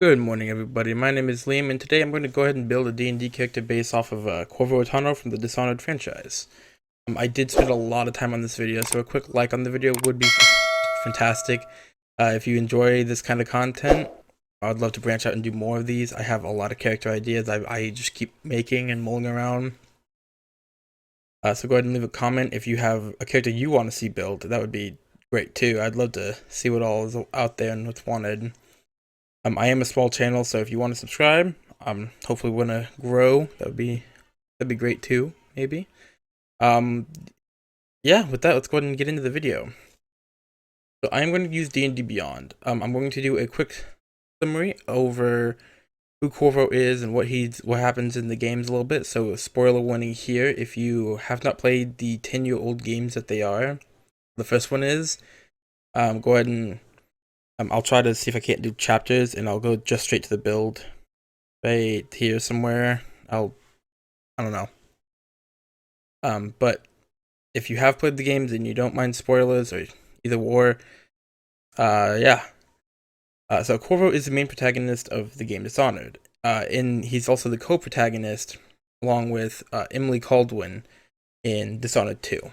Good morning, everybody. My name is Liam, and today I'm going to go ahead and build a D&D character based off of Corvo Attano from the Dishonored franchise. I did spend a lot of time on this video, so a quick like on the video would be fantastic. If you enjoy this kind of content, I would love to branch out and do more of these. I have a lot of character ideas I just keep making and mulling around. So go ahead and leave a comment if you have a character you want to see built. That would be great too. I'd love to see what all is out there and what's wanted. I am a small channel, so if you want to subscribe, hopefully want to grow. That'd be great too, maybe. Um, yeah. With that, let's go ahead and get into the video. So I am going to use D&D Beyond. I'm going to do a quick summary over who Corvo is and what happens in the games a little bit. So spoiler warning here: if you have not played the 10-year-old games that they are, the first one is, go ahead and I'll try to see if I can't do chapters, and I'll go just straight to the build. Right here somewhere. I don't know. But if you have played the games and you don't mind spoilers or either war, yeah. So Corvo is the main protagonist of the game Dishonored. And he's also the co-protagonist along with Emily Caldwin in Dishonored 2.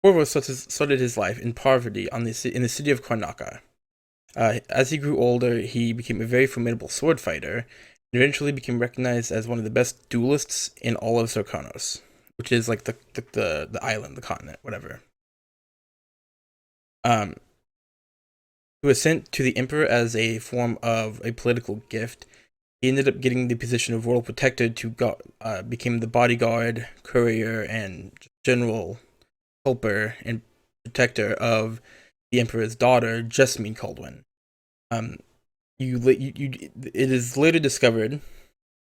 Corvo started his life in poverty in the city of Karnaca. As he grew older, he became a very formidable sword fighter, and eventually became recognized as one of the best duelists in all of Sarkonos, which is like the island, the continent, whatever. Um, he was sent to the emperor as a form of a political gift. He ended up getting the position of royal protector became the bodyguard, courier, and general helper and protector of the emperor's daughter, Jessamine Caldwin. Um, it is later discovered,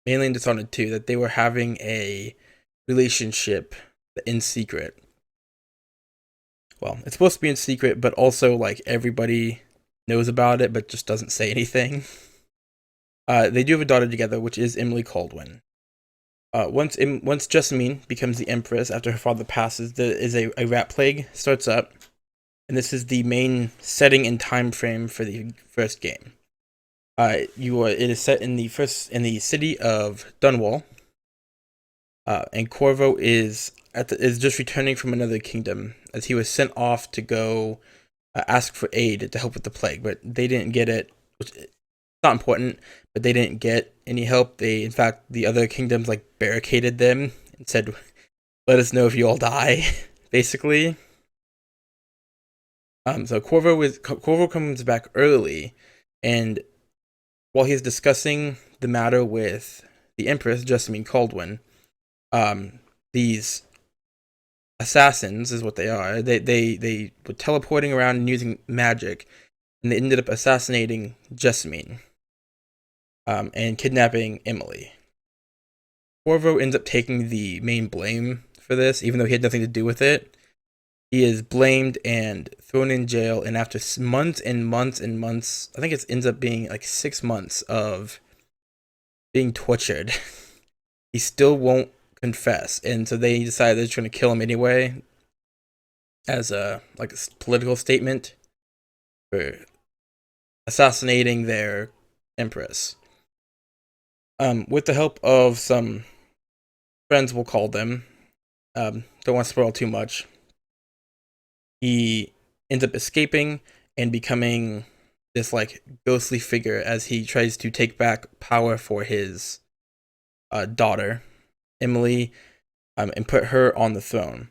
mainly in Dishonored 2, that they were having a relationship in secret. Well, it's supposed to be in secret, but also like everybody knows about it, but just doesn't say anything. They do have a daughter together, which is Emily Caldwin. Once Jessamine becomes the empress after her father passes, there is a rat plague starts up, and this is the main setting and time frame for the first game. It is set in the city of Dunwall, and Corvo is just returning from another kingdom as he was sent off to go ask for aid to help with the plague, but they didn't get it. Which is not important, but they didn't get any help. In fact, the other kingdoms like barricaded them and said, "Let us know if you all die," basically. So Corvo comes back early, and while he's discussing the matter with the Empress, Jessamine Caldwin, these assassins is what they are. They were teleporting around and using magic, and they ended up assassinating Jessamine, and kidnapping Emily. Corvo ends up taking the main blame for this, even though he had nothing to do with it. He is blamed and thrown in jail, and after months and months and months, I think it ends up being like 6 months of being tortured, he still won't confess, and so they decide they're just going to kill him anyway, as a political statement for assassinating their empress. With the help of some friends, we'll call them. Don't want to spoil too much. He ends up escaping and becoming this like ghostly figure as he tries to take back power for his daughter, Emily, and put her on the throne.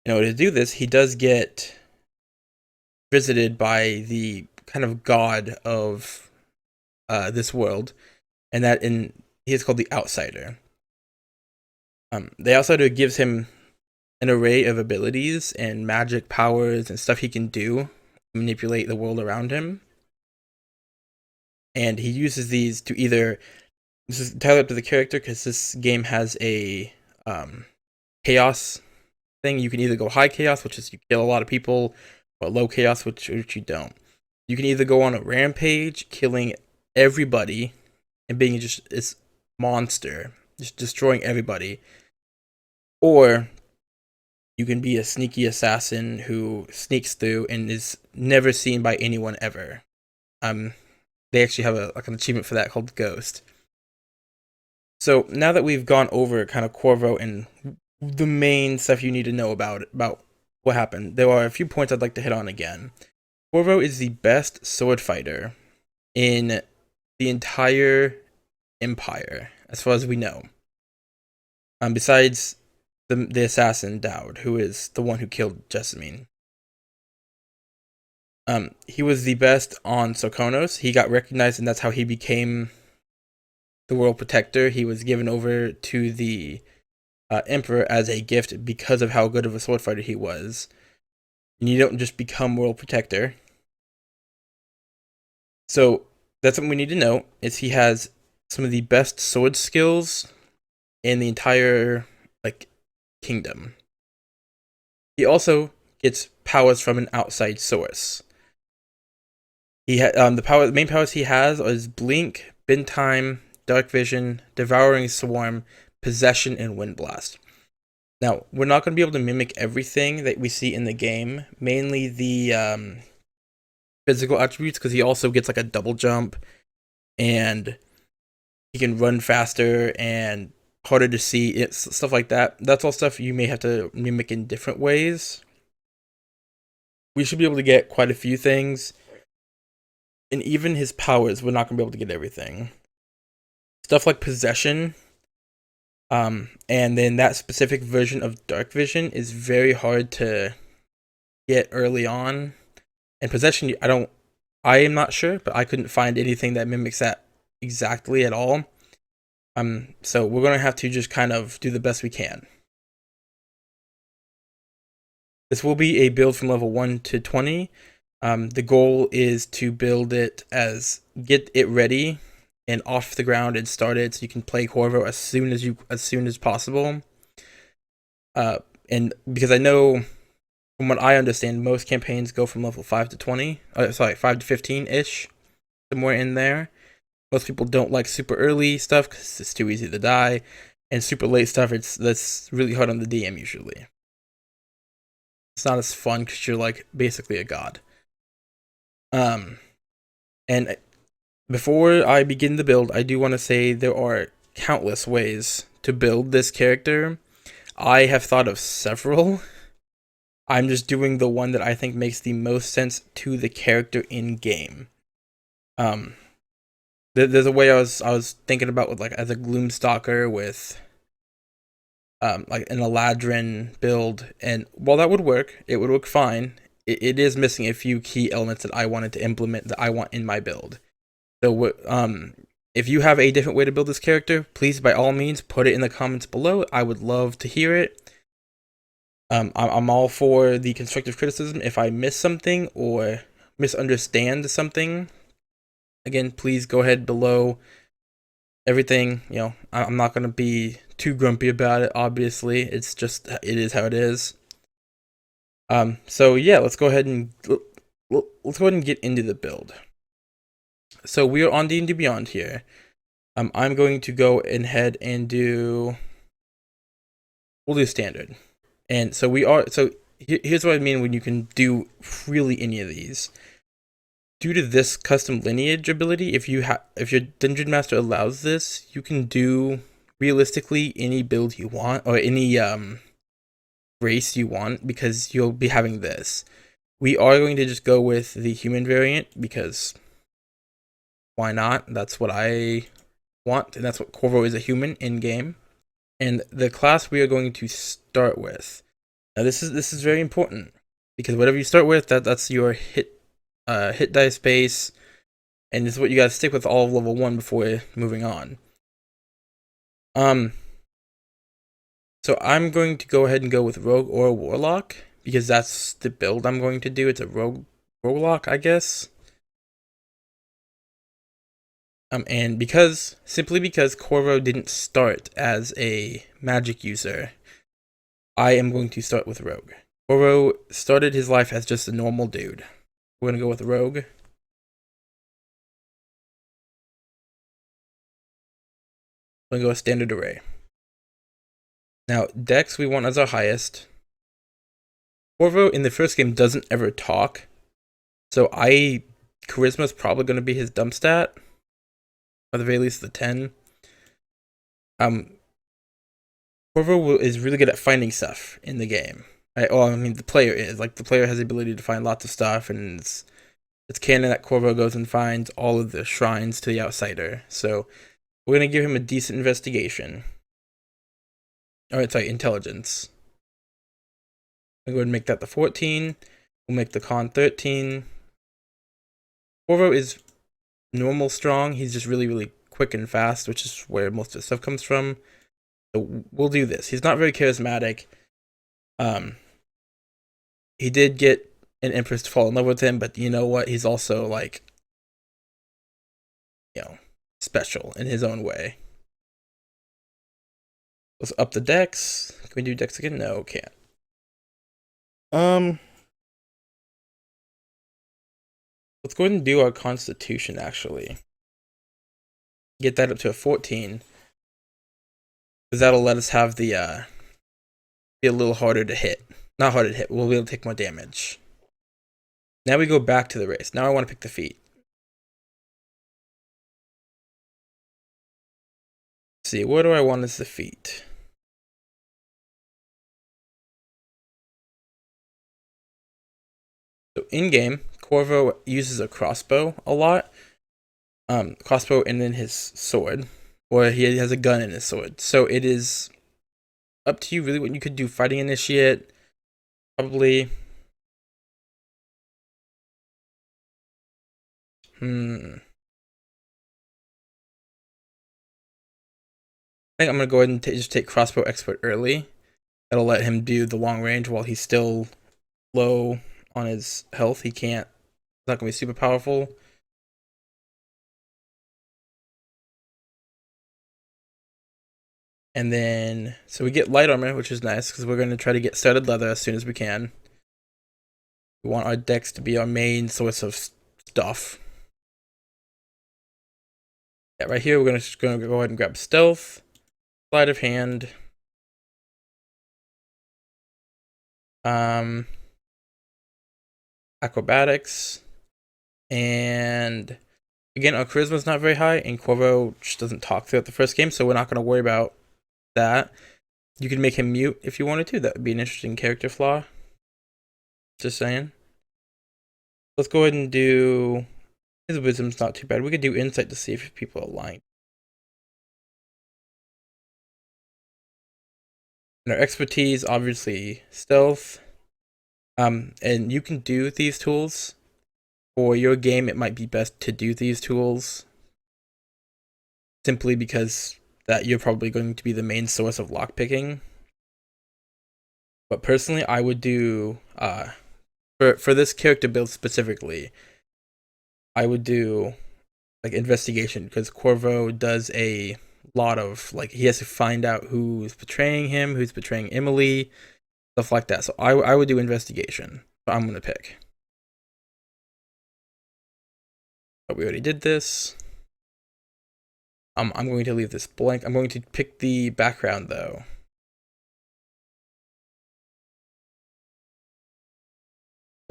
In order to do this, he does get visited by the kind of god of this world, and he is called the Outsider. The Outsider gives him an array of abilities and magic powers and stuff he can do to manipulate the world around him, and he uses these to either, this is entirely up to the character because this game has a chaos thing. You can either go high chaos, which is you kill a lot of people, or low chaos, which you don't. You can either go on a rampage, killing everybody and being just this monster, just destroying everybody, or you can be a sneaky assassin who sneaks through and is never seen by anyone ever. they actually have an achievement for that called Ghost. So now that we've gone over kind of Corvo and the main stuff you need to know about what happened, there are a few points I'd like to hit on again. Corvo is the best sword fighter in the entire empire, as far as we know. Besides the assassin Dowd, who is the one who killed Jessamine. He was the best on Sokonos. He got recognized, and that's how he became the world protector. He was given over to the emperor as a gift because of how good of a sword fighter he was. And you don't just become world protector. So that's something we need to know. Is he has some of the best sword skills in the entire kingdom. He also gets powers from an outside source. He the main powers he has is Blink, Bend Time, Dark Vision, Devouring Swarm, Possession, and Wind Blast. Now, we're not going to be able to mimic everything that we see in the game, mainly the physical attributes, because he also gets like a double jump, and he can run faster and harder to see, it's stuff like that. That's all stuff you may have to mimic in different ways. We should be able to get quite a few things, and even his powers, we're not going to be able to get everything. Stuff like Possession, and then that specific version of Dark Vision is very hard to get early on. And Possession, I am not sure, but I couldn't find anything that mimics that exactly at all. So we're gonna have to just kind of do the best we can. This will be a build from level 1 to 20. The goal is to get it ready and off the ground and start it so you can play Corvo as soon as possible. And because I know, from what I understand, most campaigns go from level 5 to 20. 5 to 15-ish, somewhere in there. Most people don't like super early stuff because it's too easy to die, and super late stuff, that's really hard on the DM usually. It's not as fun because you're like basically a god. And before I begin the build, I do want to say there are countless ways to build this character. I have thought of several. I'm just doing the one that I think makes the most sense to the character in game. There's a way I was thinking about with as a Gloomstalker with like an Eladrin build, and while that would work, it would work fine. It is missing a few key elements that I wanted to implement that I want in my build. So if you have a different way to build this character, please by all means put it in the comments below. I would love to hear it. I'm all for the constructive criticism. If I miss something or misunderstand something, again, please go ahead below. Everything, I'm not gonna be too grumpy about it. Obviously, it is how it is. So yeah, let's go ahead and get into the build. So we are on D&D Beyond here. I'm going to go ahead and we'll do standard. And so here's what I mean when you can do really any of these. Due to this custom lineage ability, if your Dungeon Master allows this, you can do realistically any build you want, or any race you want, because you'll be having this. We are going to just go with the human variant, because why not? That's what I want, and that's what Corvo is, a human in-game. And the class we are going to start with. Now this is very important, because whatever you start with, that's your hit dice base, and this is what you gotta stick with all of level 1 before moving on. So I'm going to go ahead and go with Rogue or Warlock, because that's the build I'm going to do. It's a Roguelock, I guess. And simply because Corvo didn't start as a magic user, I am going to start with Rogue. Corvo started his life as just a normal dude. We're gonna go with Rogue. We're gonna go with Standard Array. Now, Dex we want as our highest. Corvo in the first game doesn't ever talk, so I Charisma is probably going to be his dump stat, or at the very least the 10. Corvo is really good at finding stuff in the game. I mean, the player is. Like, the player has the ability to find lots of stuff, and it's canon that Corvo goes and finds all of the shrines to the outsider. So, we're going to give him a decent investigation. Alright, sorry, intelligence. We'll go ahead and make that the 14. We'll make the con 13. Corvo is normal strong. He's just really, really quick and fast, which is where most of the stuff comes from. So we'll do this. He's not very charismatic. He did get an Empress to fall in love with him, but you know what? He's also, like, special in his own way. Let's up the dex. Can we do dex again? No, can't. Let's go ahead and do our constitution, actually. Get that up to a 14. Because that'll let us have the, be a little harder to hit. Not harder to hit, we'll be able to take more damage. Now we go back to the race. Now I want to pick the feat. Let's see, what do I want as the feat? So in-game, Corvo uses a crossbow a lot. Crossbow and then his sword. Or he has a gun in his sword. So it is up to you really what you could do. Fighting initiate, probably. I think I'm going to go ahead and just take crossbow expert early. That'll let him do the long range while he's still low on his health. He's not going to be super powerful. And then, so we get light armor, which is nice, because we're going to try to get studded leather as soon as we can. We want our dex to be our main source of stuff. Yeah, right here, we're just going to go ahead and grab stealth, sleight of hand, acrobatics, and again, our charisma is not very high, and Corvo just doesn't talk throughout the first game, so we're not going to worry about that. You can make him mute if you wanted to. That would be an interesting character flaw. Just saying. Let's go ahead and do... His wisdom's not too bad. We could do insight to see if people are lying. And our expertise, obviously, stealth. And you can do these tools. For your game, it might be best to do these tools. Simply because that you're probably going to be the main source of lockpicking. But personally, I would do... For this character build specifically, I would do like investigation, because Corvo does a lot of, like, he has to find out who's betraying him, who's betraying Emily, stuff like that. So I would do investigation. So I'm gonna pick. But we already did this. I'm going to leave this blank. I'm going to pick the background though.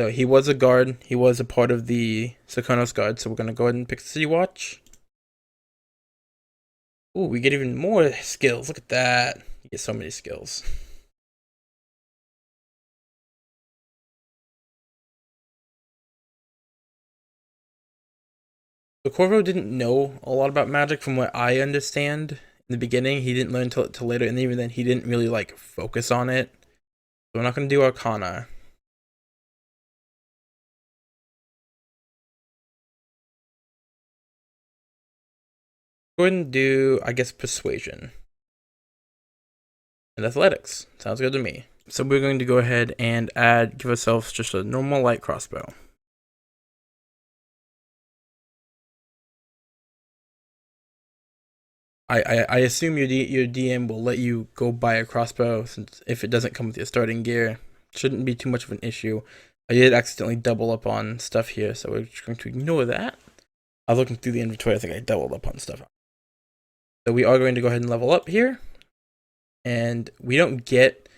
So he was a guard. He was a part of the Sokonos guard. So we're going to go ahead and pick City Watch. Ooh, we get even more skills. Look at that. You get so many skills. So Corvo didn't know a lot about magic from what I understand. In the beginning, he didn't learn until later. And even then, he didn't really, like, focus on it. So we're not going to do Arcana. Go ahead and do, I guess, Persuasion. And Athletics. Sounds good to me. So we're going to go ahead and give ourselves just a normal light crossbow. I assume your DM will let you go buy a crossbow, since if it doesn't come with your starting gear, shouldn't be too much of an issue. I did accidentally double up on stuff here, so we're just going to ignore that. I was looking through the inventory, I think I doubled up on stuff. So we are going to go ahead and level up here. And we don't get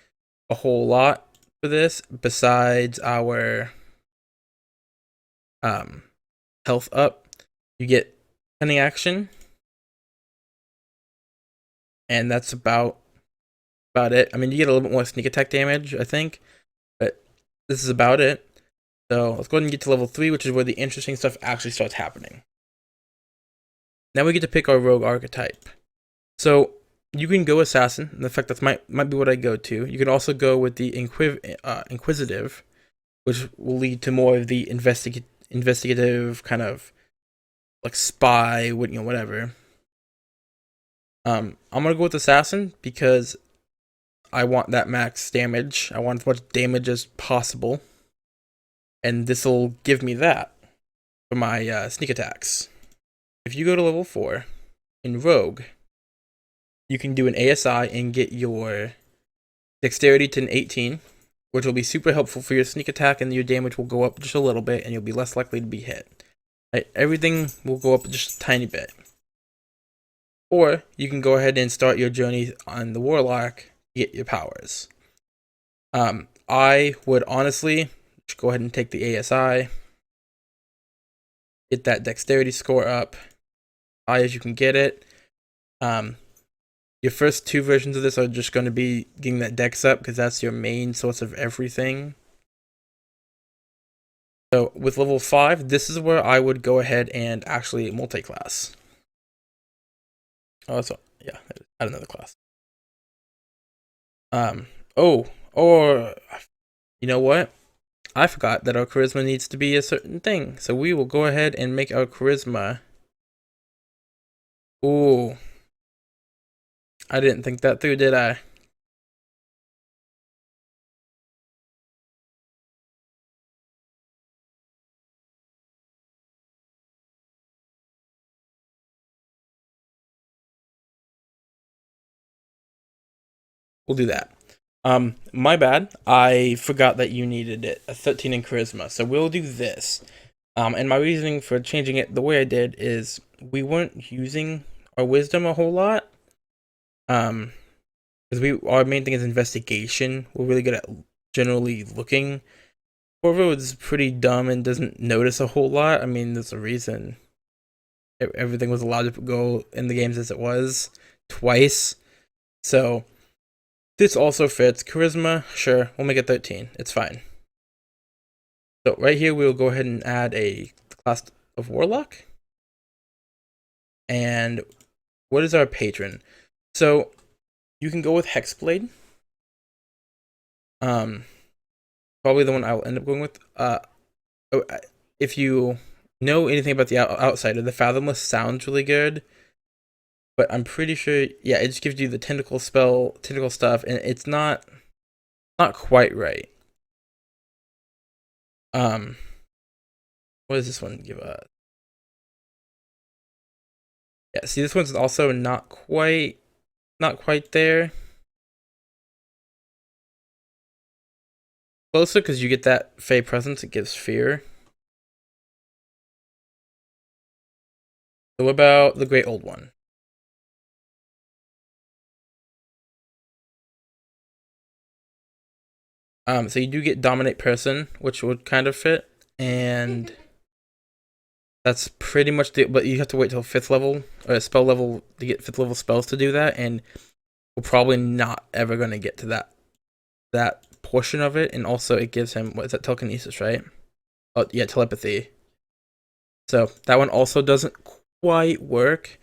a whole lot for this besides our health up, you get cunning action, and that's about it. I mean, you get a little bit more sneak attack damage, I think, but this is about it. So let's go ahead and get to level 3, which is where the interesting stuff actually starts happening. Now we get to pick our rogue archetype. So you can go assassin. In fact, that might be what I go to. You can also go with the inquisitive, which will lead to more of the investigative kind of like spy, whatever. I'm gonna go with assassin because I want that max damage. I want as much damage as possible, and this will give me that for my sneak attacks. If you go to level 4 in rogue, you can do an ASI and get your dexterity to an 18, which will be super helpful for your sneak attack, and your damage will go up just a little bit, and you'll be less likely to be hit. Right? Everything will go up just a tiny bit. Or you can go ahead and start your journey on the warlock, get your powers. I would honestly just go ahead and take the ASI, get that dexterity score up high as you can get it. Your first 2 versions of this are just going to be getting that dex up because that's your main source of everything. So with level 5, this is where I would go ahead and actually multi-class. Oh, so yeah, add another class. Or you know what? I forgot that our charisma needs to be a certain thing. So we will go ahead and make our charisma. Ooh. I didn't think that through, did I? We'll do that. My bad. I forgot that you needed it. A 13 in charisma. So we'll do this. And my reasoning for changing it the way I did is we weren't using our wisdom a whole lot. Because our main thing is investigation. We're really good at generally looking. Corvo is pretty dumb and doesn't notice a whole lot. I mean, there's a reason everything was allowed to go in the games as it was twice. So this also fits. Charisma, sure, we'll make it 13. It's fine. So right here, we'll go ahead and add a class of Warlock. And what is our patron? So you can go with Hexblade. Probably the one I will end up going with. If you know anything about the Outsider, the Fathomless sounds really good. But I'm pretty sure, yeah, it just gives you the tentacle stuff, and it's not quite right. What does this one give us? Yeah, see, this one's also not quite there. Closer, because you get that Fey presence, it gives fear. So what about the Great Old One? So you do get Dominate Person, which would kind of fit, and that's pretty much but you have to wait till 5th level, or spell level, to get 5th level spells to do that, and we're probably not ever going to get to that portion of it, and also it gives him, what is that, telekinesis, right? Oh, yeah, telepathy. So that one also doesn't quite work.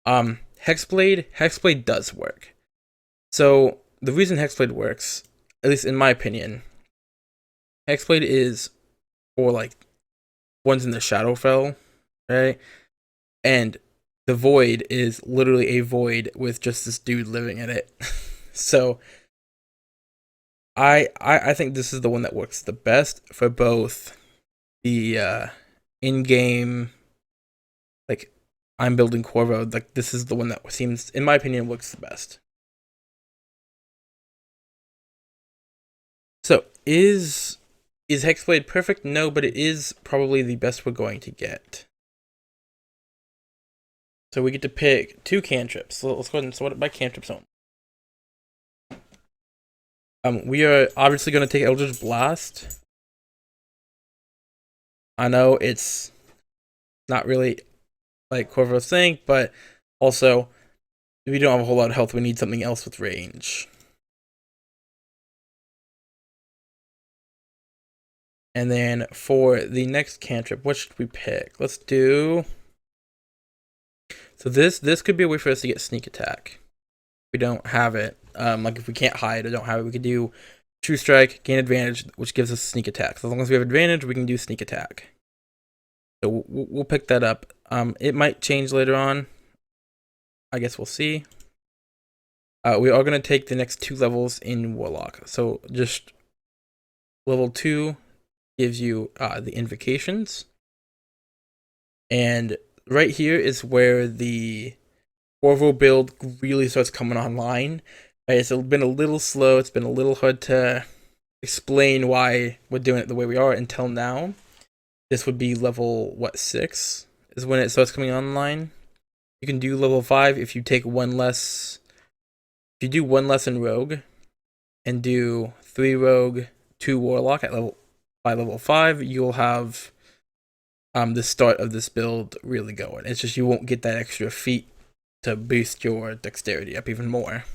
Hexblade does work. So the reason Hexblade works, at least in my opinion, Hexblade is for like ones in the Shadowfell, right? And the void is literally a void with just this dude living in it. So I think this is the one that works the best for both the in-game, like, I'm building Corvo, like, this is the one that seems, in my opinion, looks the best. So is Hexblade perfect? No, but it is probably the best we're going to get. So we get to pick 2 cantrips. So let's go ahead and sort it by cantrips only. We are obviously going to take Eldritch Blast. I know it's Not really like Corvo's thing, but also if we don't have a whole lot of health, we need something else with range. And then for the next cantrip, what should we pick? Let's do. So this could be a way for us to get sneak attack. We don't have it. Like if we can't hide or don't have it, we could do true strike, gain advantage, which gives us sneak attack. So as long as we have advantage, we can do sneak attack. So we'll pick that up. It might change later on. I guess we'll see. We are going to take the next 2 levels in Warlock. So just level 2 gives you the invocations. And right here is where the Corvo build really starts coming online. Right, it's been a little slow. It's been a little hard to explain why we're doing it the way we are until now. This would be level, what, 6 is when it starts coming online. You can do level 5 if you take one less. If you do one less in Rogue and do 3 Rogue, 2 Warlock at level 5, you'll have the start of this build really going. It's just you won't get that extra feat to boost your dexterity up even more.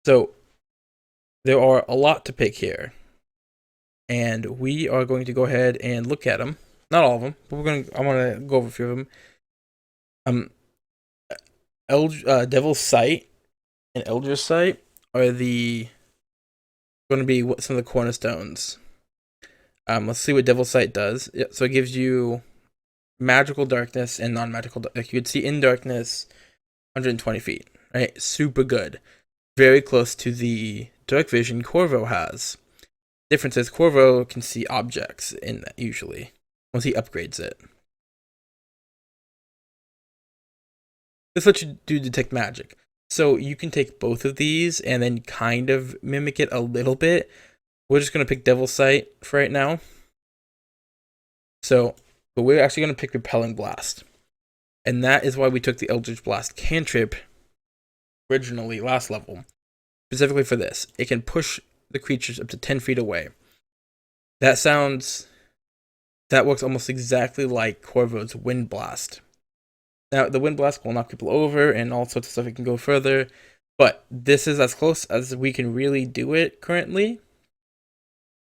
So there are a lot to pick here, and we are going to go ahead and look at them. Not all of them, but I'm gonna go over a few of them. Devil's Sight and Elder's Sight are going to be some of the cornerstones. Let's see what Devil's Sight does. Yeah, so it gives you magical darkness and non-magical. Like you could see in darkness, 120 feet. Right, super good. Very close to the dark vision Corvo has. Difference is Corvo can see objects in that usually once he upgrades it. This lets you do detect magic. So you can take both of these and then kind of mimic it a little bit. We're just going to pick Devil's Sight for right now. But we're actually going to pick Repelling Blast. And that is why we took the Eldritch Blast cantrip originally last level. Specifically for this. It can push the creatures up to 10 feet away. That works almost exactly like Corvo's Wind Blast. Now, the Wind Blast will knock people over and all sorts of stuff. It can go further. But this is as close as we can really do it currently.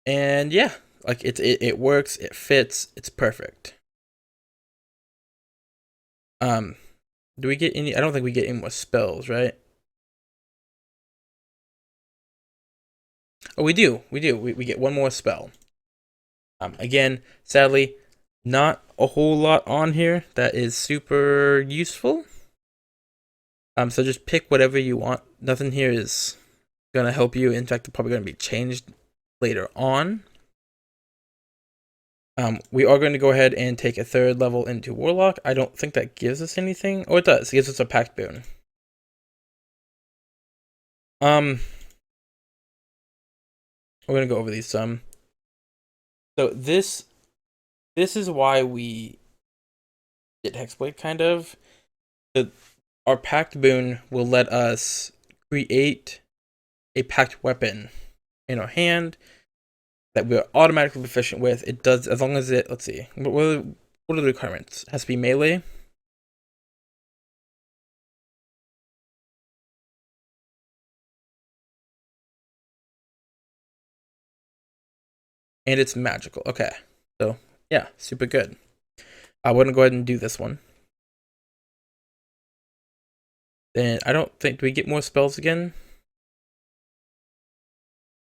And yeah, like it works, it fits, it's perfect. Do we get any? I don't think we get any more spells, right? Oh, we do. We get one more spell. Again, sadly, not a whole lot on here that is super useful. So just pick whatever you want. Nothing here is gonna help you. In fact, they're probably gonna be changed later on. We are going to go ahead and take a 3rd level into Warlock. I don't think that gives us anything. Oh, it does. It gives us a Pact Boon. We're going to go over these some. So this is why we did Hexblade, kind of. Our Pact Boon will let us create a Pact Weapon in our hand that we're automatically proficient with. It does, as long as it, let's see, what are the requirements? It has to be melee. And it's magical. Okay. So, yeah, super good. I'm going to go ahead and do this one. Then I don't think, do we get more spells again?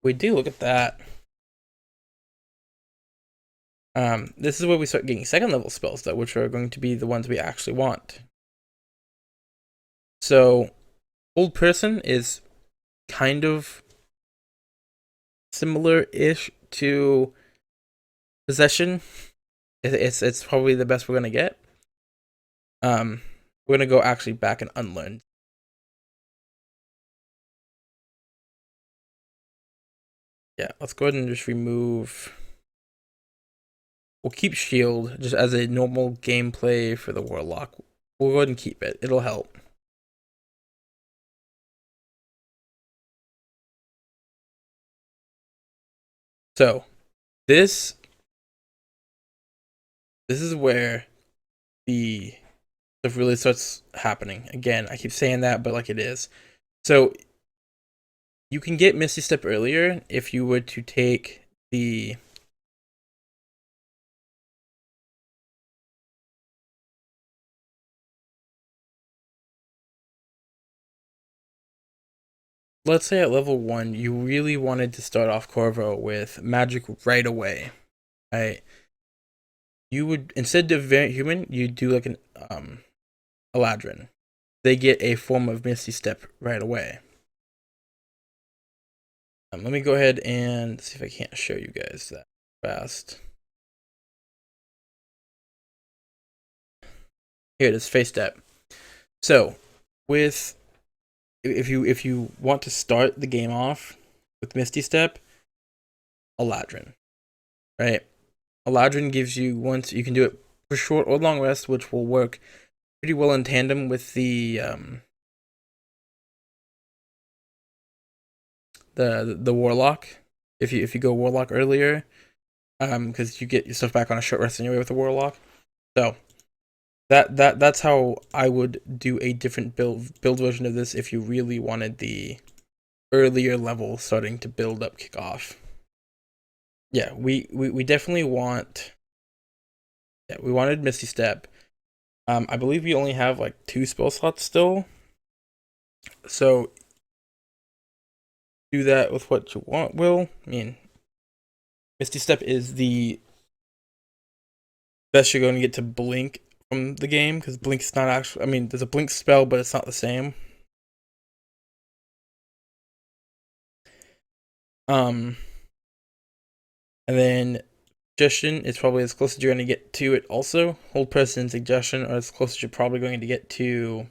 We do, look at that. This is where we start getting 2nd level spells, though, which are going to be the ones we actually want. So, Old Person is kind of similar-ish to Possession. It's probably the best we're gonna get. We're gonna go actually back and unlearn. Yeah, let's go ahead and just remove. We'll keep shield just as a normal gameplay for the Warlock. We'll go ahead and keep it. It'll help. So, this this is where the stuff really starts happening. Again, I keep saying that, but like it is. So you can get Misty Step earlier if you were to take the let's say at level 1, you really wanted to start off Corvo with magic right away, right? You would, instead of variant human, you do like an Eladrin. They get a form of Misty Step right away. Let me go ahead and see if I can't show you guys that fast. Here it is, Face Step. So, with if you want to start the game off with Misty Step, Eladrin, right? Eladrin gives you, once you can do it for short or long rest, which will work pretty well in tandem with the Warlock. If you go Warlock earlier, because you get yourself back on a short rest anyway with the Warlock. So that's how I would do a different build version of this if you really wanted the earlier level starting to build up kickoff. Yeah, we definitely want. Yeah, we wanted Misty Step. I believe we only have like 2 spell slots still. So do that with what you want, Will. I mean, Misty Step is the best you're going to get to blink from the game, because blink's not actually, I mean, there's a blink spell, but it's not the same. And then Suggestion is probably as close as you're going to get to it also. Hold Person and Suggestion are as close as you're probably going to get to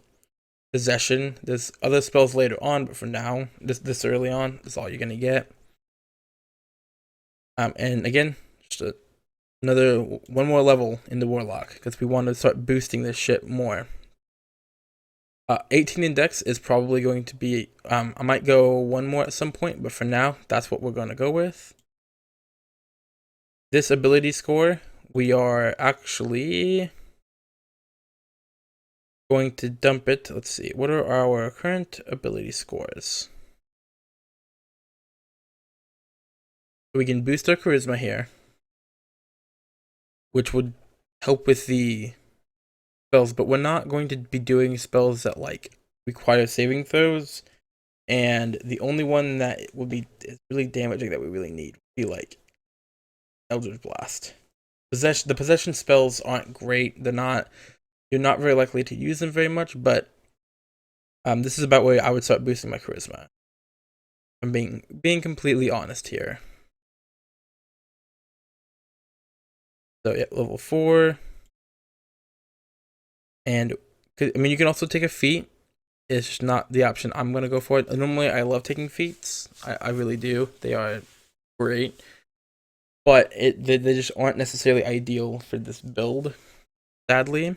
Possession. There's other spells later on, but for now, this early on, that's all you're going to get. And again, just another one more level in the Warlock, because we want to start boosting this shit more. 18 in Dex is probably going to be, I might go one more at some point, but for now, that's what we're going to go with. This ability score, we are actually going to dump it. Let's see, what are our current ability scores? We can boost our charisma here, which would help with the spells, but we're not going to be doing spells that like require saving throws, and the only one that will be really damaging that we really need would be like Eldritch Blast. The possession spells aren't great. You're not very likely to use them very much, but this is about where I would start boosting my charisma. I'm being completely honest here. So yeah, level 4. And I mean, you can also take a feat. It's just not the option I'm gonna go for. It. Normally, I love taking feats. I really do. They are great, but they just aren't necessarily ideal for this build, sadly.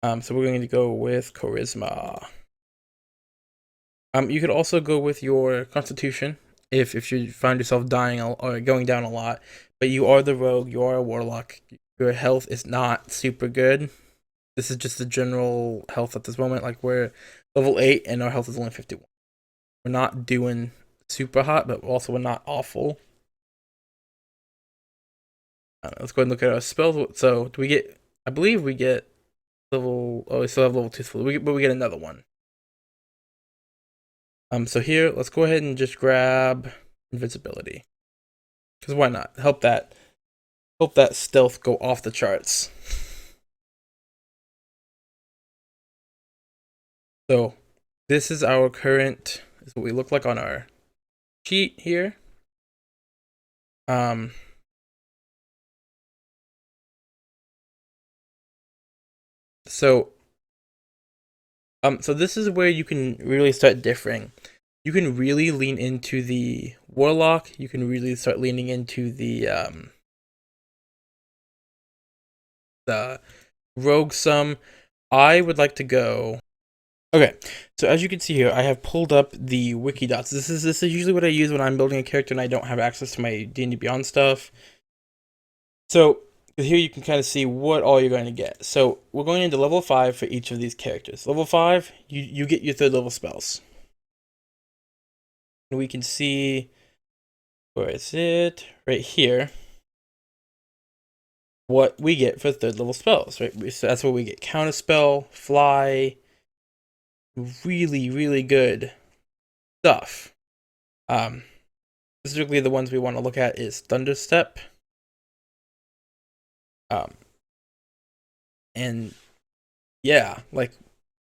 So we're going to go with charisma. You could also go with your constitution if you find yourself dying or going down a lot, but you are the rogue, you are a warlock. Your health is not super good. This is just the general health at this moment. Like, we're level 8 and our health is only 51. We're not doing super hot, but also we're not awful. Let's go ahead and look at our spells. So do we get? I believe we get level. Oh, we still have level 2 spells. But we get another one. So here, let's go ahead and just grab invincibility. Because why not? Help that stealth go off the charts. So this is our current, this is what we look like on our sheet here. So this is where you can really start differing. You can really lean into the warlock. You can really start leaning into the rogue some. I would like to go. Okay, so as you can see here, I have pulled up the wiki dots. This is usually what I use when I'm building a character and I don't have access to my D&D Beyond stuff. So here you can kind of see what all you're going to get. So we're going into level 5 for each of these characters. Level 5, you get your 3rd level spells. And we can see, where is it? Right here. What we get for 3rd level spells, right? So that's what we get. Counterspell, Fly, really, really good stuff. Specifically the ones we want to look at is Thunderstep. And yeah, like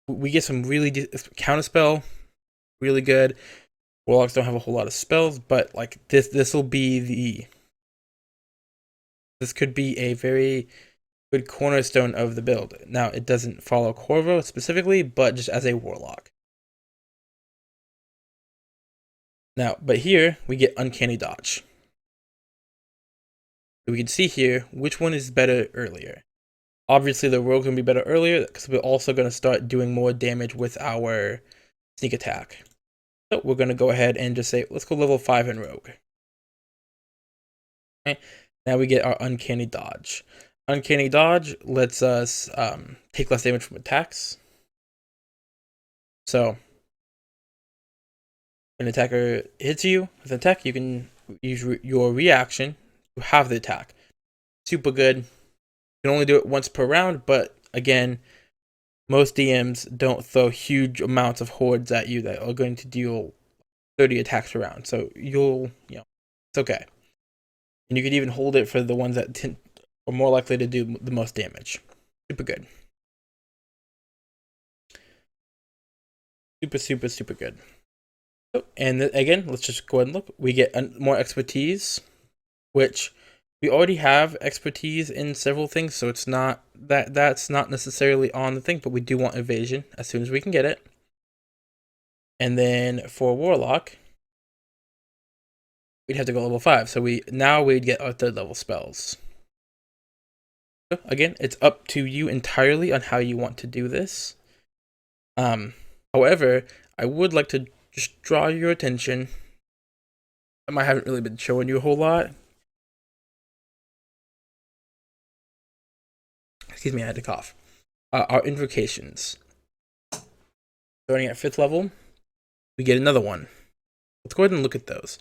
we get some really Counterspell, really good. Warlocks don't have a whole lot of spells, but like this will be this could be a very good cornerstone of the build. Now it doesn't follow Corvo specifically, but just as a warlock. Now, but here we get Uncanny Dodge. So we can see here which one is better earlier. Obviously, the rogue's gonna be better earlier because we're also gonna start doing more damage with our sneak attack. So we're gonna go ahead and just say, let's go level 5 in rogue. Okay. Now we get our Uncanny Dodge. Uncanny Dodge lets us take less damage from attacks. So when an attacker hits you with an attack, you can use your reaction to have the attack. Super good. You can only do it once per round, but again, most DMs don't throw huge amounts of hordes at you that are going to deal 30 attacks per round. So it's okay. And you can even hold it for the ones that are more likely to do the most damage. Super good. Super, super, super good. And again, let's just go ahead and look. We get more expertise, which we already have expertise in several things, so it's not that's not necessarily on the thing, but we do want evasion as soon as we can get it. And then for warlock, we'd have to go level 5. So we'd get our 3rd level spells. So again, it's up to you entirely on how you want to do this. However, I would like to just draw your attention. I haven't really been showing you a whole lot. Excuse me, I had to cough. Our invocations. Starting at 5th level, we get another one. Let's go ahead and look at those.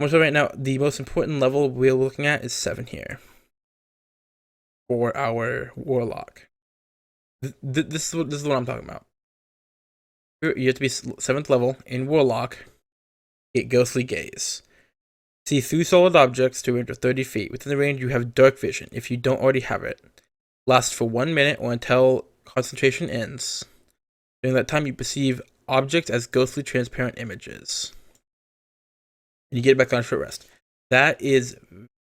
So right now, the most important level we're looking at is 7 here. For our warlock. This is what I'm talking about. You have to be 7th level in warlock. Get ghostly gaze. See through solid objects to enter 30 feet. Within the range, you have dark vision. If you don't already have it, lasts for 1 minute or until concentration ends. During that time, you perceive objects as ghostly transparent images. And you get back on short rest. That is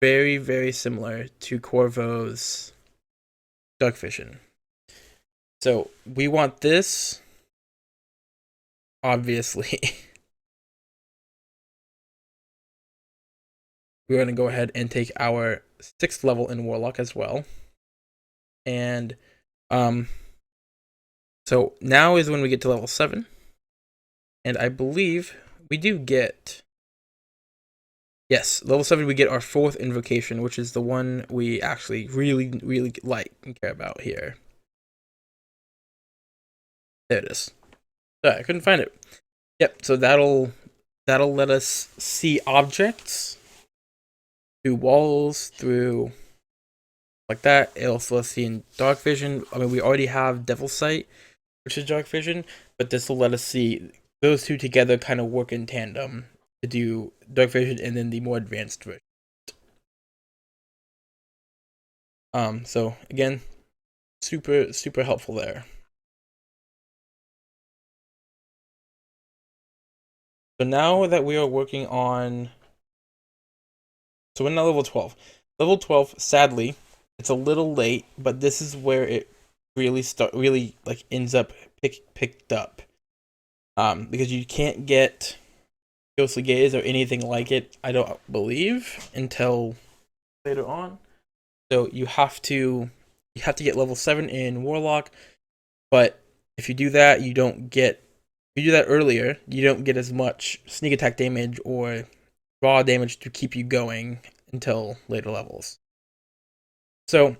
very, very similar to Corvo's dark vision. So we want this, obviously. We're going to go ahead and take our 6th level in warlock as well. And so now is when we get to level 7. And I believe we do get, yes, level 7 we get our 4th invocation, which is the one we actually really, really like and care about here. There it is. Sorry, I couldn't find it. Yep, so that'll let us see objects through walls, through like that. It'll also let us see in dark vision. I mean, we already have Devil Sight, which is dark vision, but this will let us see those two together kind of work in tandem to do dark vision and then the more advanced version. So again, super, super helpful there. So now that we are working on, so we're now level 12. Level 12, sadly, it's a little late, but this is where it really like ends up picked up. Because you can't get Ghostly Gaze or anything like it, I don't believe, until later on. So you have to get level 7 in Warlock, but if you do that, you don't get, if you do that earlier, you don't get as much sneak attack damage or raw damage to keep you going until later levels. So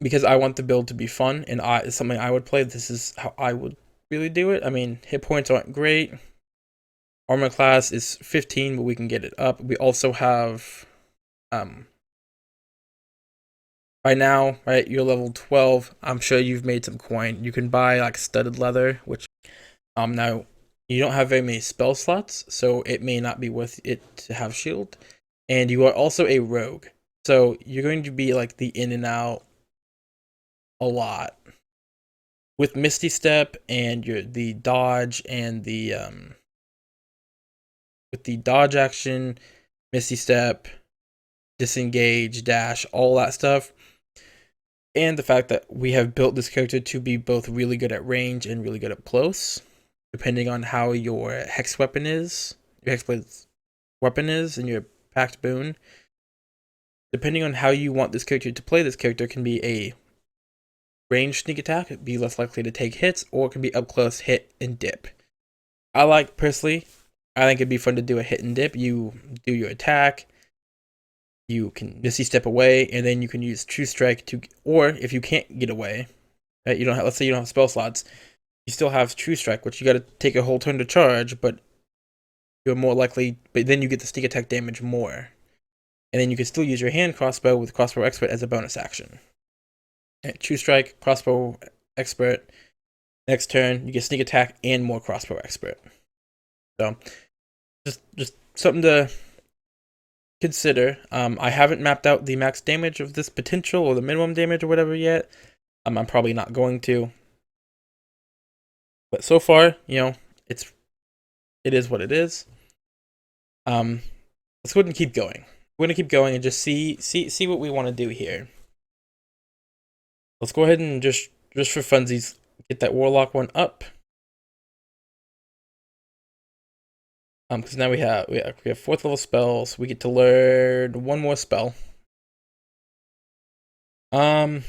because I want the build to be fun and it's something I would play, this is how I would really do it. I mean, hit points aren't great. Armor class is 15, but we can get it up. We also have by now, right, you're level 12. I'm sure you've made some coin. You can buy like studded leather, which now you don't have very many spell slots, so it may not be worth it to have shield. And you are also a rogue, so you're going to be like the in and out a lot with Misty Step and the dodge and the with the dodge action, Misty Step, disengage, dash, all that stuff. And the fact that we have built this character to be both really good at range and really good at close, depending on how your hex weapon is, your hexblade weapon is, and your packed boon. Depending on how you want this character to play, this character can be a range sneak attack, be less likely to take hits, or it can be up close, hit, and dip. Personally, I think it'd be fun to do a hit and dip. You do your attack, you can Misty Step away, and then you can use True Strike to, or if you can't get away, right, you don't have, let's say you don't have spell slots, you still have True Strike, which you got to take a whole turn to charge, but you're more likely, but then you get the sneak attack damage more. And then you can still use your hand crossbow with Crossbow Expert as a bonus action. And True Strike, Crossbow Expert. Next turn, you get sneak attack and more Crossbow Expert. So, just something to consider. I haven't mapped out the max damage of this potential or the minimum damage or whatever yet. I'm probably not going to. But so far, it is what it is. Let's go ahead and keep going. We're gonna keep going and just see what we want to do here. Let's go ahead and just for funsies get that warlock one up. Because now we have 4th level spells. We get to learn one more spell. I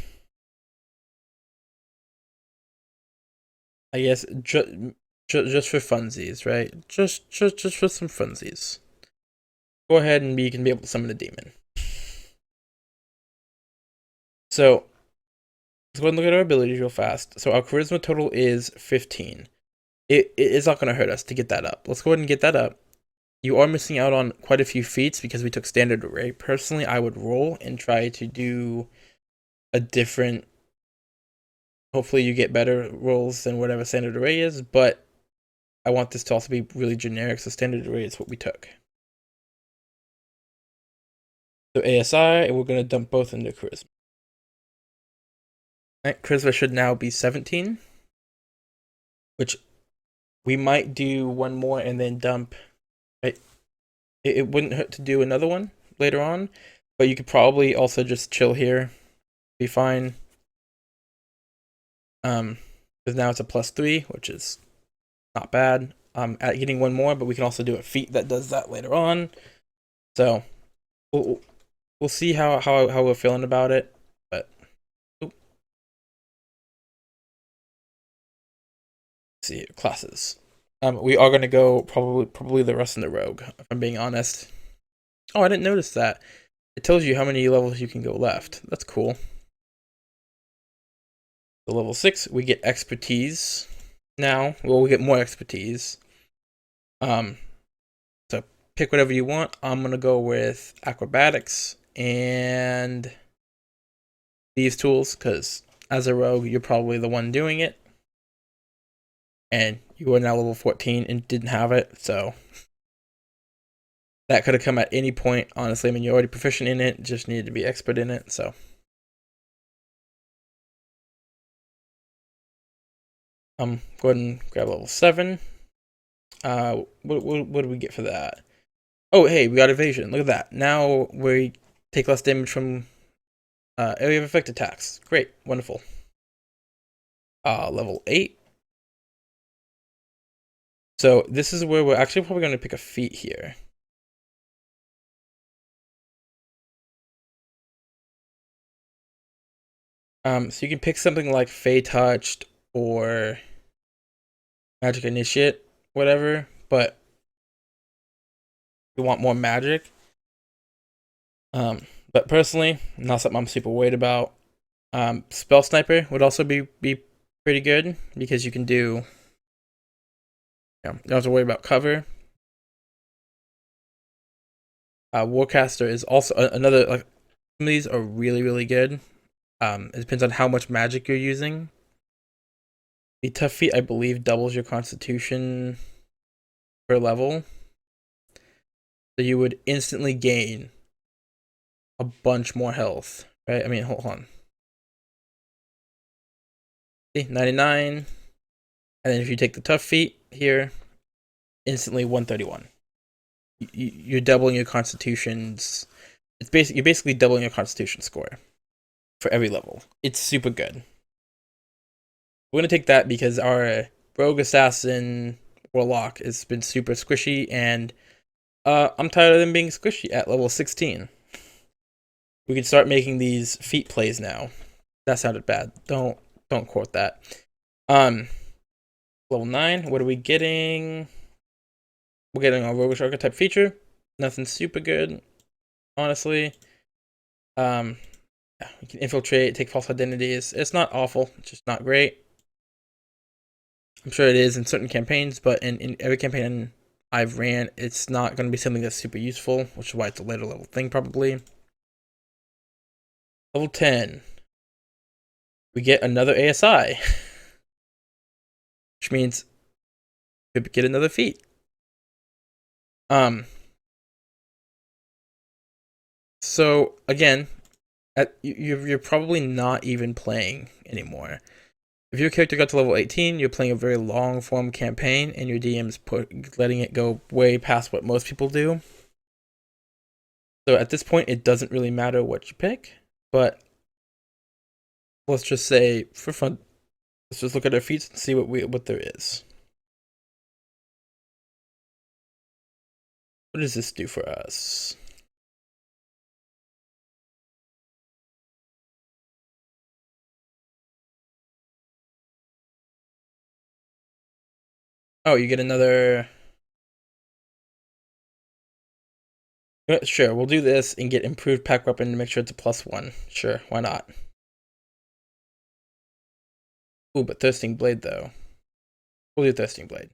guess just for funsies, right? Just for some funsies. Go ahead and you can be able to summon a demon. So let's go ahead and look at our abilities real fast. So our charisma total is 15. It is not going to hurt us to get that up. Let's go ahead and get that up. You are missing out on quite a few feats because we took standard array. Personally, I would roll and try to do a different. Hopefully, you get better rolls than whatever standard array is, but I want this to also be really generic, so standard array is what we took. So ASI, and we're going to dump both into charisma. Right, charisma should now be 17, which we might do one more and then dump. Right, it wouldn't hurt to do another one later on, but you could probably also just chill here, be fine. Because now it's a +3, which is not bad. At getting one more, but we can also do a feat that does that later on. So we'll see how we're feeling about it. But let's see classes. We are gonna go probably the rest in the rogue, if I'm being honest. Oh, I didn't notice that. It tells you how many levels you can go left. That's cool. So level 6, we get expertise now. Well, we get more expertise. So pick whatever you want. I'm gonna go with acrobatics and these tools, because as a rogue, you're probably the one doing it. And you are now level 14 and didn't have it, so that could have come at any point, honestly. I mean, you're already proficient in it, just needed to be expert in it, so. Go ahead and grab level 7. What do we get for that? Oh, hey, we got evasion. Look at that. Now we take less damage from area of effect attacks. Great, wonderful. Level 8. So this is where we're actually probably going to pick a feat here. So you can pick something like Fey Touched or Magic Initiate, whatever, but you want more magic. But personally, not something I'm super worried about. Spell Sniper would also be pretty good because you can do. You don't have to worry about cover. Warcaster is also another, like, some of these are really good. It depends on how much magic you're using. The Tough Feat, I believe, doubles your Constitution per level, so you would instantly gain a bunch more health. Right? I mean, hold on. See, 99, and then if you take the Tough Feat here, instantly 131. You're doubling your Constitution's. You're basically doubling your Constitution score for every level. It's super good. We're gonna take that because our Rogue Assassin Warlock has been super squishy, and I'm tired of them being squishy at level 16. We can start making these feat plays now. That sounded bad. Don't quote that. Level 9. What are we getting? We're getting a Roguish Archetype feature. Nothing super good, honestly. We can infiltrate, take false identities. It's not awful. It's just not great. I'm sure it is in certain campaigns, but in every campaign I've ran, it's not going to be something that's super useful, which is why it's a later level thing, probably. Level 10. We get another ASI, which means we get another feat. So again, you're probably not even playing anymore. If your character got to level 18, you're playing a very long form campaign, and your DM's letting it go way past what most people do. So at this point, it doesn't really matter what you pick, but let's just say, for fun, let's just look at our feats and see what there is. What does this do for us? Oh, you get another. Sure, we'll do this and get improved pack weapon to make sure it's a +1. Sure, why not? Ooh, but Thirsting Blade, though. We'll do Thirsting Blade.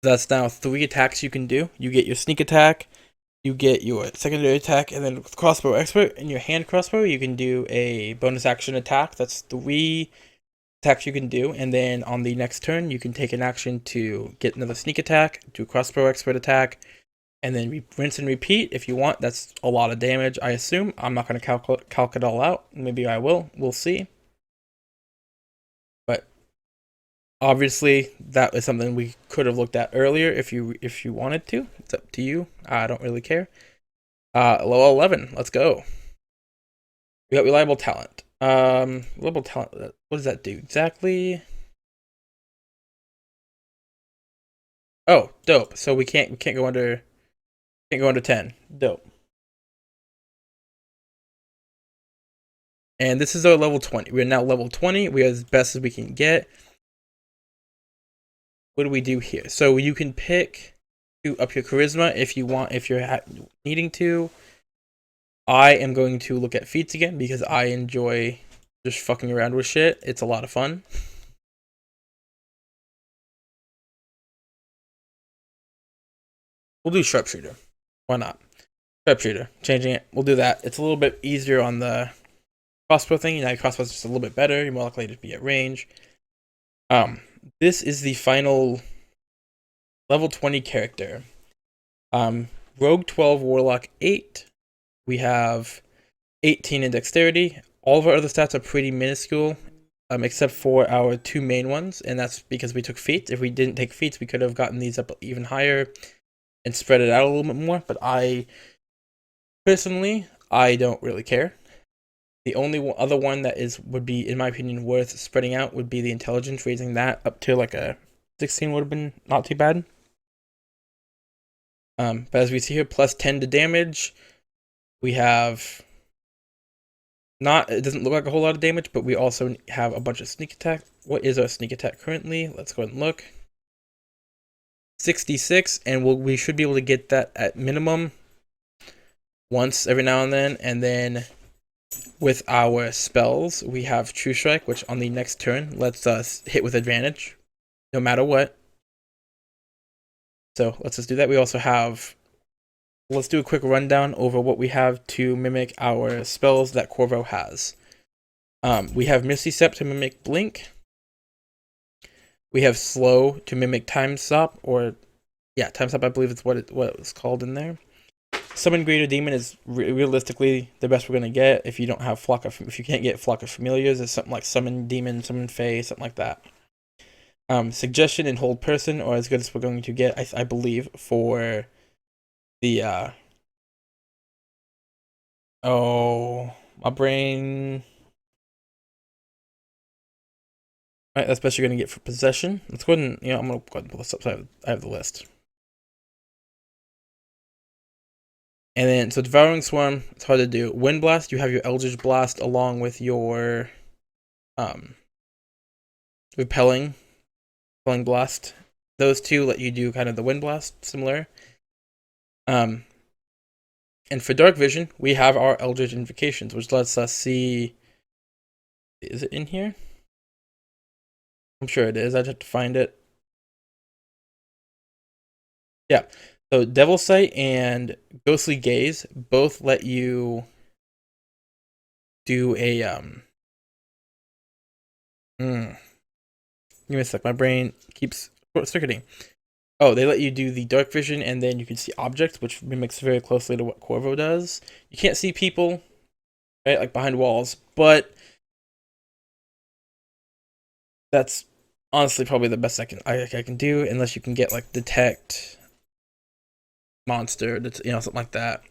That's now 3 attacks you can do. You get your sneak attack, you get your secondary attack, and then with crossbow expert and your hand crossbow, you can do a bonus action attack. That's 3 attacks you can do, and then on the next turn, you can take an action to get another sneak attack, do crossbow expert attack, and then rinse and repeat if you want. That's a lot of damage, I assume. I'm not going to calc it all out. Maybe I will. We'll see. But obviously, that is something we could have looked at earlier if you wanted to. It's up to you. I don't really care. Level 11. Let's go. We got reliable talent. Reliable talent. What does that do exactly? Oh, dope. So we can't go under 10. Dope. And this is our level 20. We are now level 20. We are as best as we can get. What do we do here? So you can pick to up your charisma if you want, if you're needing to. I am going to look at feats again because I enjoy just fucking around with shit. It's a lot of fun. We'll do Sharpshooter. Why not? Sharpshooter. Changing it. We'll do that. It's a little bit easier on the crossbow thing. You know, crossbow's just a little bit better. You're more likely to be at range. This is the final level 20 character. Rogue 12, Warlock 8. We have 18 in dexterity. All of our other stats are pretty minuscule, except for our 2 main ones, and that's because we took feats. If we didn't take feats, we could have gotten these up even higher and spread it out a little bit more, but personally, I don't really care. The only other one that would be, in my opinion, worth spreading out would be the intelligence. Raising that up to like a 16 would have been not too bad. But as we see here, +10 to damage. We have it doesn't look like a whole lot of damage, but we also have a bunch of sneak attack. What is our sneak attack currently? Let's go ahead and look. 66, and we should be able to get that at minimum once every now and then. And then with our spells, we have True Strike, which on the next turn lets us hit with advantage, no matter what. So let's just do that. We also have, let's do a quick rundown over what we have to mimic our spells that Corvo has. We have Misty Step to mimic Blink. We have Slow to mimic Time Stop, or yeah, Time Stop I believe is what it was called in there. Summon Greater Demon is realistically the best we're gonna get. If you don't have if you can't get Flock of Familiars, it's something like Summon Demon, Summon Fae, something like that. Suggestion and Hold Person are as good as we're going to get, I believe, for the oh, my brain. Alright, that's best you're gonna get for Possession. Let's go ahead and, I'm gonna go ahead and pull this up so I have the list. And then, so Devouring Swarm, it's hard to do. Wind Blast, you have your Eldritch Blast along with your Repelling Blast. Those two let you do kind of the Wind Blast, similar. And for Dark Vision, we have our Eldritch Invocations, which lets us see. Is it in here? I'm sure it is. I'd have to find it. Yeah. So Devil Sight and Ghostly Gaze both let you do a Give me a sec. My brain keeps circuiting. Oh, they let you do the Dark Vision, and then you can see objects, which mimics very closely to what Corvo does. You can't see people, right, like behind walls, but that's honestly probably the best I can do, unless you can get like Detect Monster, that's, something like that.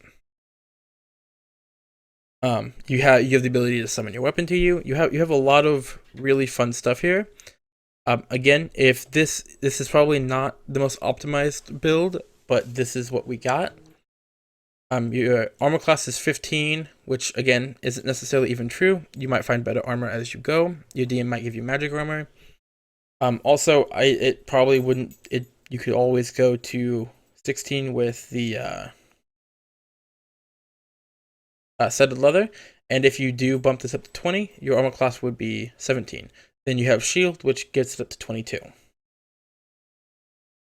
You have the ability to summon your weapon to you. You have a lot of really fun stuff here. Again, if this is probably not the most optimized build, but this is what we got. Your armor class is 15, which again isn't necessarily even true. You might find better armor as you go. Your DM might give you magic armor. Also, it probably wouldn't. You could always go to 16 with the studded leather, and if you do bump this up to 20, your armor class would be 17. Then you have shield, which gets it up to 22.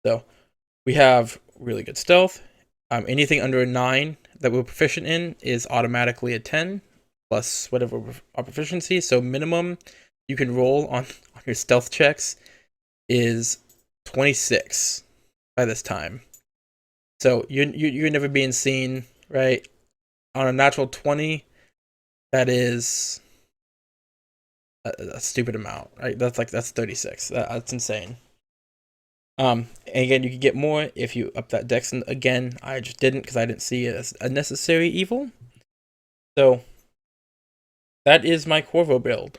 So we have really good stealth. Anything under a 9 that we're proficient in is automatically a 10 plus whatever our proficiency. So minimum you can roll on your stealth checks is 26 by this time. So you're never being seen, right? On a natural 20, that is a stupid amount, right? That's 36. That's insane. And again, you can get more if you up that dex. And again, I just didn't because I didn't see it as a necessary evil. So that is my Corvo build.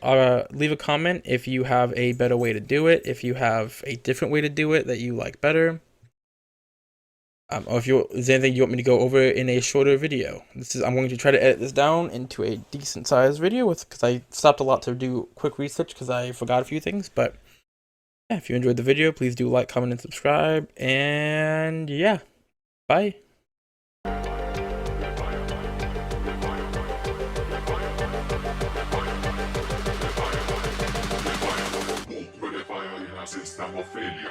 Leave a comment if you have a better way to do it. If you have a different way to do it that you like better. Or if there's anything you want me to go over in a shorter video. I'm going to try to edit this down into a decent sized video because I stopped a lot to do quick research because I forgot a few things. But yeah, if you enjoyed the video, please do like, comment, and subscribe. And yeah, bye. System of failure.